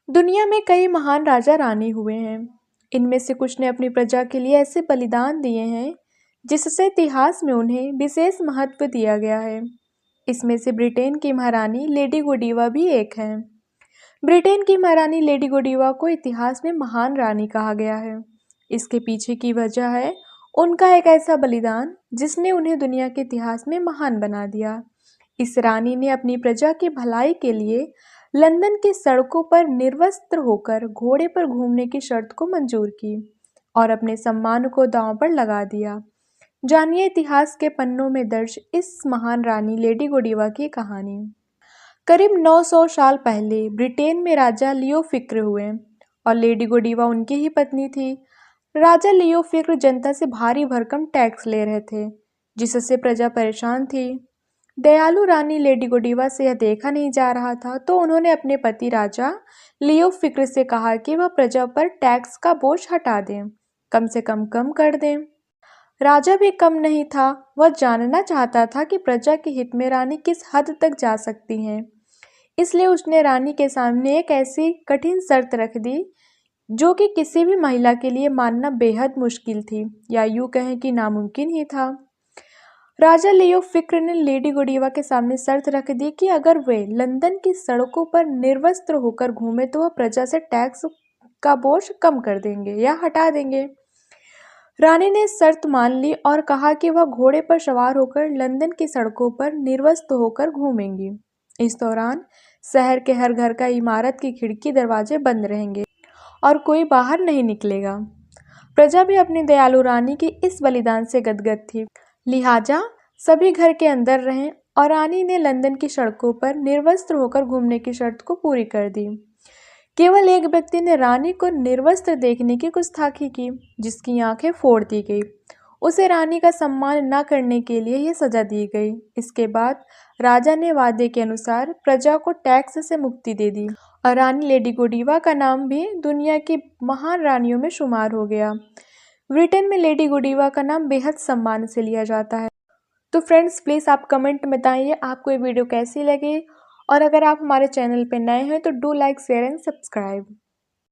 दुनिया में कई महान राजा रानी हुए हैं। इनमें से कुछ ने अपनी प्रजा के लिए ऐसे बलिदान दिए हैं जिससे इतिहास में उन्हें विशेष महत्व दिया गया है। इसमें से ब्रिटेन की महारानी लेडी गोडीवा भी एक है। ब्रिटेन की महारानी लेडी गोडीवा को इतिहास में महान रानी कहा गया है। इसके पीछे की वजह है उनका एक ऐसा बलिदान जिसने उन्हें दुनिया के इतिहास में महान बना दिया। इस रानी ने अपनी प्रजा की भलाई के लिए लंदन की सड़कों पर निर्वस्त्र होकर घोड़े पर घूमने की शर्त को मंजूर की और अपने सम्मान को दांव पर लगा दिया। जानिए इतिहास के पन्नों में दर्ज इस महान रानी लेडी गोडीवा की कहानी। करीब 900 साल पहले ब्रिटेन में राजा लियो फिक्र हुए और लेडी गोडीवा उनकी ही पत्नी थी। राजा लियो फिक्र जनता से भारी भरकम टैक्स ले रहे थे, जिससे प्रजा परेशान थी। दयालु रानी लेडी गोडीवा से यह देखा नहीं जा रहा था, तो उन्होंने अपने पति राजा लियो फिक्र से कहा कि वह प्रजा पर टैक्स का बोझ हटा दें, कम से कम कर दें। राजा भी कम नहीं था, वह जानना चाहता था कि प्रजा के हित में रानी किस हद तक जा सकती हैं। इसलिए उसने रानी के सामने एक ऐसी कठिन शर्त रख दी जो कि किसी भी महिला के लिए मानना बेहद मुश्किल थी, या यूँ कहें कि नामुमकिन ही था। राजा लियो फिक्र ने लेडी गोडीवा के सामने शर्त रख दी कि अगर वे लंदन की सड़कों पर निर्वस्त्र होकर घूमे तो वह प्रजा से टैक्स का बोझ कम कर देंगे या हटा देंगे। रानी ने शर्त मान ली और कहा कि वह घोड़े पर सवार होकर लंदन की सड़कों पर निर्वस्त्र होकर घूमेंगी। इस दौरान शहर के हर घर का इमारत की खिड़की दरवाजे बंद रहेंगे और कोई बाहर नहीं निकलेगा। प्रजा भी अपनी दयालु रानी की इस बलिदान से गदगद थी, लिहाजा सभी घर के अंदर रहें, और रानी ने लंदन की सड़कों पर निर्वस्त्र होकर घूमने की शर्त को पूरी कर दी। केवल एक व्यक्ति ने रानी को निर्वस्त्र देखने की गुस्ताखी की, जिसकी आंखें फोड़ दी गई। उसे रानी का सम्मान न करने के लिए यह सजा दी गई। इसके बाद राजा ने वादे के अनुसार प्रजा को टैक्स से मुक्ति दे दी और रानी लेडी गोडीवा का नाम भी दुनिया की महान रानियों में शुमार हो गया। ब्रिटेन में लेडी गोडीवा का नाम बेहद सम्मान से लिया जाता है। तो फ्रेंड्स, प्लीज़ आप कमेंट में बताइए आपको ये वीडियो कैसी लगी, और अगर आप हमारे चैनल पर नए हैं तो do like, share and subscribe.